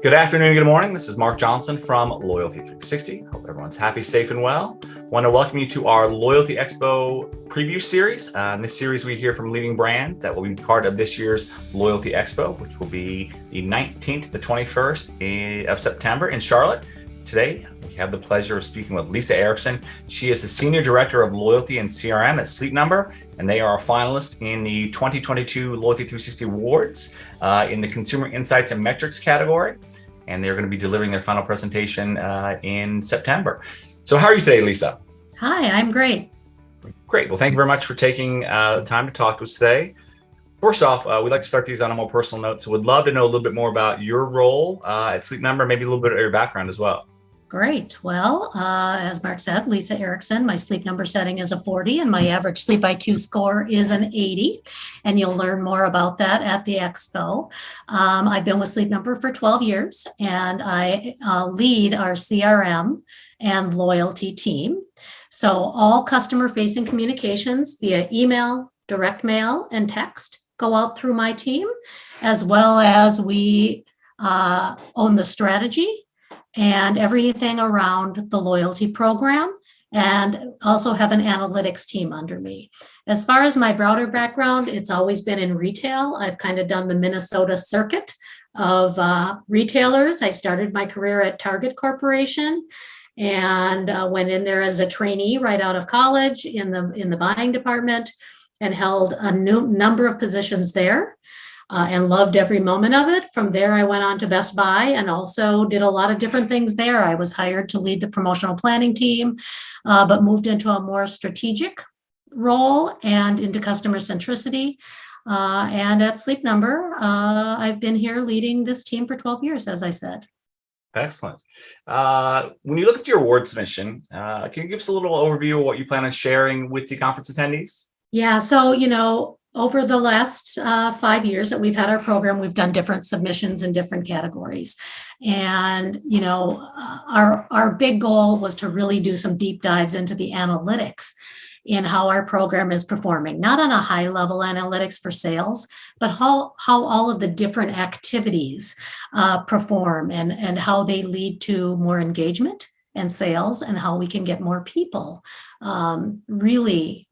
Good afternoon, good morning. This is Mark Johnson from Loyalty360. Hope everyone's happy, safe, and well. Want to welcome you to our Loyalty Expo preview series. In this series, we hear from leading brands that will be part of this year's Loyalty Expo, which will be the 19th to the 21st of September in Charlotte. Today, we have the pleasure of speaking with Lisa Erickson. She is the Senior Director of Loyalty and CRM at Sleep Number, and they are a finalist in the 2022 Loyalty360 Awards in the Consumer Insights and Metrics category. And they're going to be delivering their final presentation in September. So how are you today, Lisa? Hi, I'm great. Great. Well, thank you very much for taking the time to talk to us today. First off, we'd like to start these on a more personal note. So we'd love to know a little bit more about your role at Sleep Number, maybe a little bit of your background as well. Great. Well, as Mark said, Lisa Erickson, my sleep number setting is a 40 and my average sleep IQ score is an 80. And you'll learn more about that at the Expo. I've been with Sleep Number for 12 years and I lead our CRM and loyalty team. So all customer facing communications via email, direct mail, and text go out through my team, as well as we own the strategy and everything around the loyalty program, and also have an analytics team under me. As far as my broader background, it's always been in retail. I've kind of done the Minnesota circuit of retailers. I started my career at Target Corporation and went in there as a trainee right out of college in the buying department and held a number of positions there. And loved every moment of it. From there, I went on to Best Buy and also did a lot of different things there. I was hired to lead the promotional planning team, but moved into a more strategic role and into customer centricity. And at Sleep Number, I've been here leading this team for 12 years, as I said. Excellent. When you look at your award submission, can you give us a little overview of what you plan on sharing with the conference attendees? Yeah, so, over the last 5 years that we've had our program, we've done different submissions in different categories. And, our big goal was to really do some deep dives into the analytics in how our program is performing, not on a high level analytics for sales, but how all of the different activities perform and how they lead to more engagement and sales, and how we can get more people really,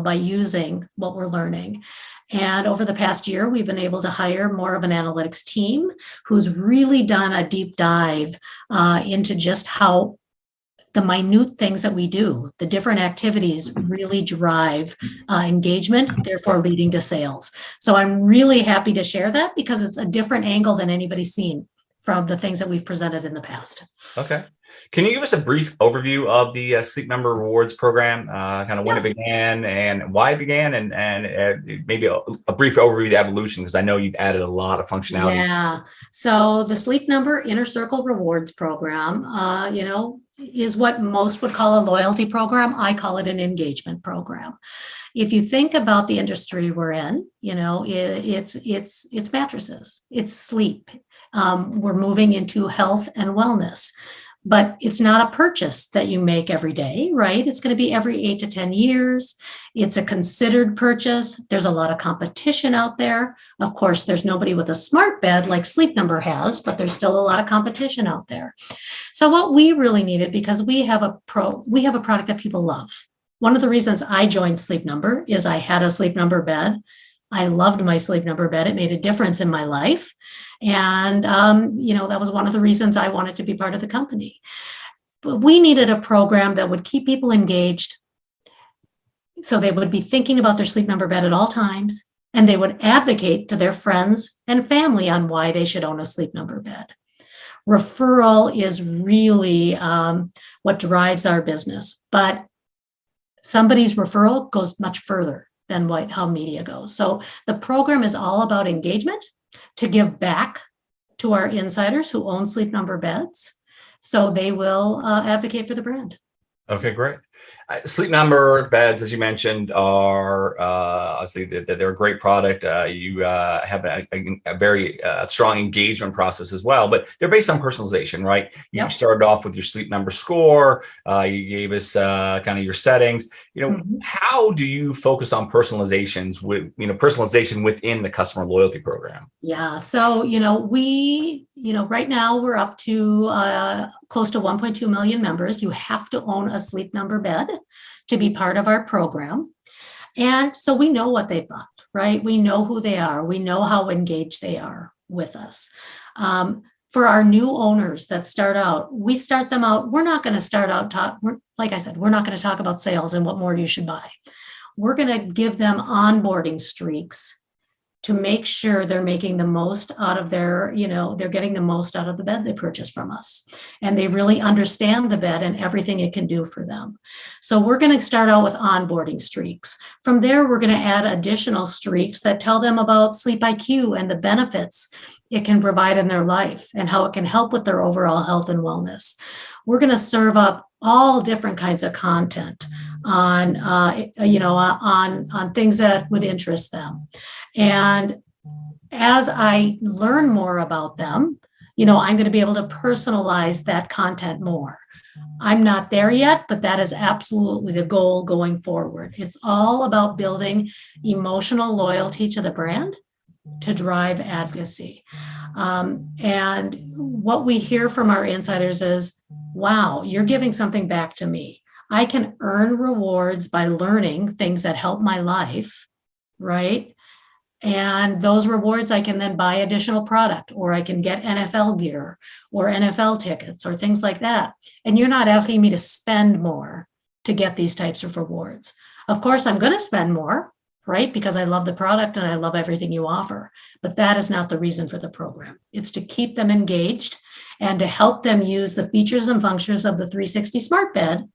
by using what we're learning. And over the past year, we've been able to hire more of an analytics team who's really done a deep dive into just how the minute things that we do, the different activities really drive engagement, therefore leading to sales. So I'm really happy to share that because it's a different angle than anybody's seen from the things that we've presented in the past. Okay. Can you give us a brief overview of the Sleep Number Rewards program, kind of when it began and why it began, and maybe a brief overview of the evolution, because I know you've added a lot of functionality. Yeah. So the Sleep Number Inner Circle Rewards program, is what most would call a loyalty program. I call it an engagement program. If you think about the industry we're in, it's mattresses, it's sleep. We're moving into health and wellness. But it's not a purchase that you make every day, right? It's going to be every 8 to 10 years. It's a considered purchase. There's a lot of competition out there. Of course, there's nobody with a smart bed like Sleep Number has, but there's still a lot of competition out there. So what we really needed, because we have a product that people love. One of the reasons I joined Sleep Number is I had a Sleep Number bed. I loved my Sleep Number bed. It made a difference in my life. And, that was one of the reasons I wanted to be part of the company. But we needed a program that would keep people engaged. So they would be thinking about their Sleep Number bed at all times, and they would advocate to their friends and family on why they should own a Sleep Number bed. Referral is really what drives our business, but somebody's referral goes much further than how media goes. So the program is all about engagement, to give back to our insiders who own Sleep Number beds, so they will advocate for the brand. Okay, great. Sleep Number beds, as you mentioned, are obviously they're a great product. You have a very strong engagement process as well, but they're based on personalization, right? You Yep. started off with your Sleep Number score. You gave us kind of your settings. How do you focus on personalizations with personalization within the customer loyalty program? Yeah. So, right now we're up to close to 1.2 million members. You have to own a Sleep Number bed to be part of our program. And so we know what they've got, right? We know who they are. We know how engaged they are with us. For our new owners that start out, we start them out. We're not going to start out like I said, we're not going to talk about sales and what more you should buy. We're going to give them onboarding streaks to make sure they're making the most out of they're getting the most out of the bed they purchase from us. And they really understand the bed and everything it can do for them. So we're going to start out with onboarding streaks. From there, we're going to add additional streaks that tell them about Sleep IQ and the benefits it can provide in their life and how it can help with their overall health and wellness. We're going to serve up all different kinds of content on things that would interest them. And as I learn more about them, I'm going to be able to personalize that content more. I'm not there yet, but that is absolutely the goal going forward. It's all about building emotional loyalty to the brand to drive advocacy. And what we hear from our insiders is, wow, you're giving something back to me. I can earn rewards by learning things that help my life, right? And those rewards, I can then buy additional product, or I can get NFL gear or NFL tickets or things like that. And you're not asking me to spend more to get these types of rewards. Of course, I'm going to spend more, right? Because I love the product and I love everything you offer. But that is not the reason for the program. It's to keep them engaged and to help them use the features and functions of the 360 smart bed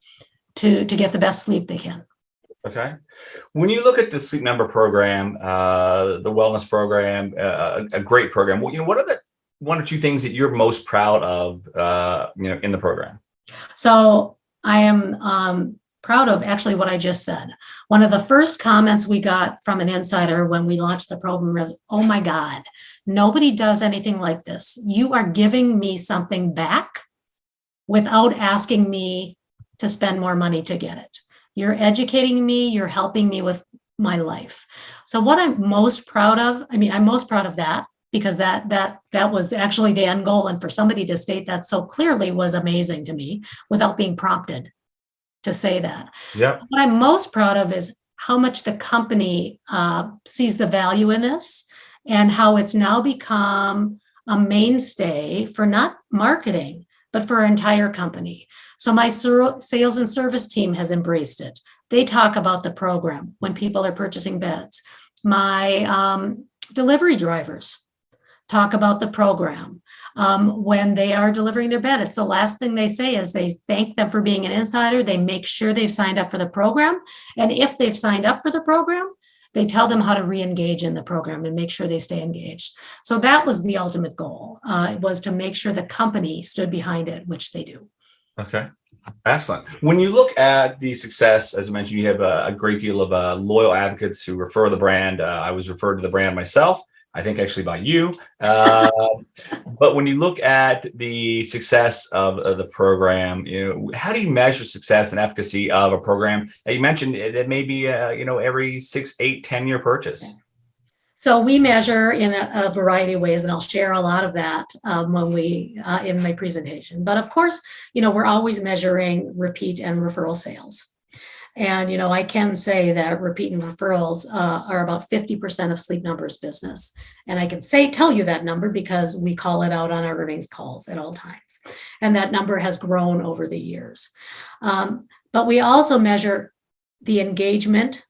to get the best sleep they can. Okay. When you look at the Sleep Number program, the wellness program, a great program, what are the one or two things that you're most proud of, in the program? So I am proud of actually what I just said. One of the first comments we got from an insider when we launched the program was, "Oh my God, nobody does anything like this. You are giving me something back without asking me to spend more money to get it. You're educating me, you're helping me with my life." So what I'm most proud of, I'm most proud of that because that was actually the end goal. And for somebody to state that so clearly was amazing to me without being prompted to say that. Yeah. What I'm most proud of is how much the company sees the value in this and how it's now become a mainstay for not marketing, but for our entire company. So my sales and service team has embraced it. They talk about the program when people are purchasing beds. My delivery drivers talk about the program when they are delivering their bed. It's the last thing they say is they thank them for being an insider. They make sure they've signed up for the program. And if they've signed up for the program, they tell them how to re-engage in the program and make sure they stay engaged. So that was the ultimate goal, was to make sure the company stood behind it, which they do. Okay. Excellent. When you look at the success, as I mentioned, you have a great deal of loyal advocates who refer the brand. I was referred to the brand myself, I think actually by you. But when you look at the success of the program, how do you measure success and efficacy of a program? You mentioned that maybe, every 6, 8, 10-year purchase. So we measure in a variety of ways, and I'll share a lot of that when in my presentation. But of course, we're always measuring repeat and referral sales. And, I can say that repeat and referrals are about 50% of Sleep Number's business. And I can tell you that number because we call it out on our earnings calls at all times. And that number has grown over the years. But we also measure the engagement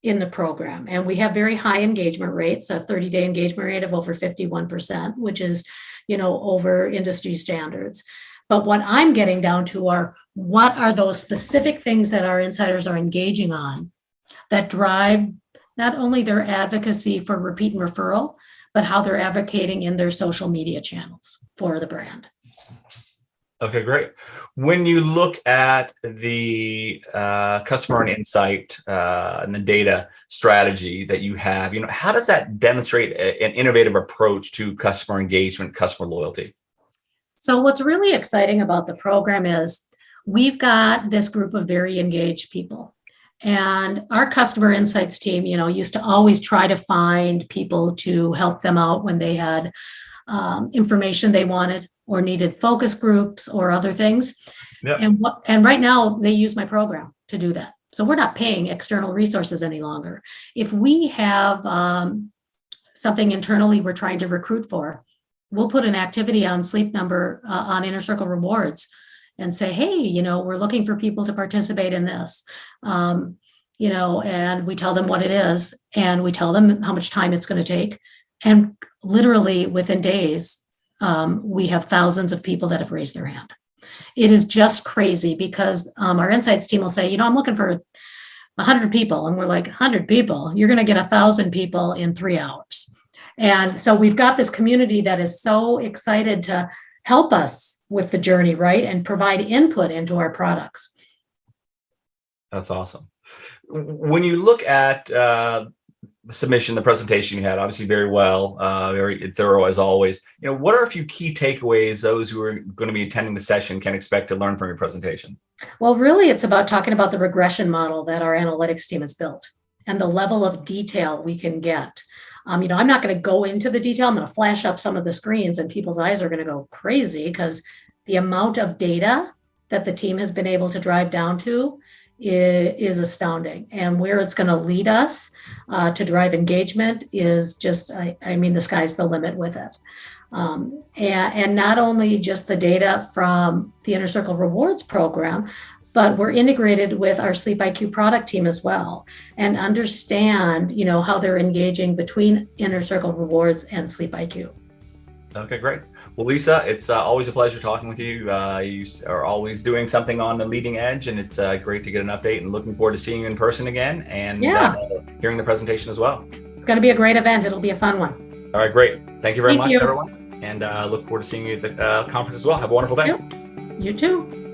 in the program. And we have very high engagement rates, a 30-day engagement rate of over 51%, which is, over industry standards. But what I'm getting down to are what are those specific things that our insiders are engaging on that drive not only their advocacy for repeat and referral, but how they're advocating in their social media channels for the brand. Okay, great. When you look at the customer and insight and the data strategy that you have, how does that demonstrate an innovative approach to customer engagement, customer loyalty? So what's really exciting about the program is we've got this group of very engaged people. And our customer insights team, used to always try to find people to help them out when they had information they wanted or needed focus groups or other things. Yep. And right now they use my program to do that. So we're not paying external resources any longer. If we have something internally we're trying to recruit for, we'll put an activity on Sleep Number on Inner Circle Rewards and say, hey, we're looking for people to participate in this. And we tell them what it is, and we tell them how much time it's going to take. And literally within days, we have thousands of people that have raised their hand. It is just crazy because our insights team will say, I'm looking for 100 people. And we're like, 100 people? You're going to get 1,000 people in 3 hours. And so we've got this community that is so excited to help us with the journey, right? And provide input into our products. That's awesome. When you look at the submission, the presentation you had, obviously very well, very thorough as always. What are a few key takeaways those who are going to be attending the session can expect to learn from your presentation? Well, really, it's about talking about the regression model that our analytics team has built and the level of detail we can get. I'm not going to go into the detail. I'm going to flash up some of the screens and people's eyes are going to go crazy because the amount of data that the team has been able to drive down to is astounding. And where it's going to lead us to drive engagement is just, the sky's the limit with it. And not only just the data from the Inner Circle Rewards program, but we're integrated with our Sleep IQ product team as well and understand, how they're engaging between Inner Circle Rewards and Sleep IQ. Okay, great. Well, Lisa, it's always a pleasure talking with you. You are always doing something on the leading edge, and it's great to get an update and looking forward to seeing you in person again and hearing the presentation as well. It's going to be a great event. It'll be a fun one. All right, great. Thank you very much, everyone. And look forward to seeing you at the conference as well. Have a wonderful day. Yep. You too.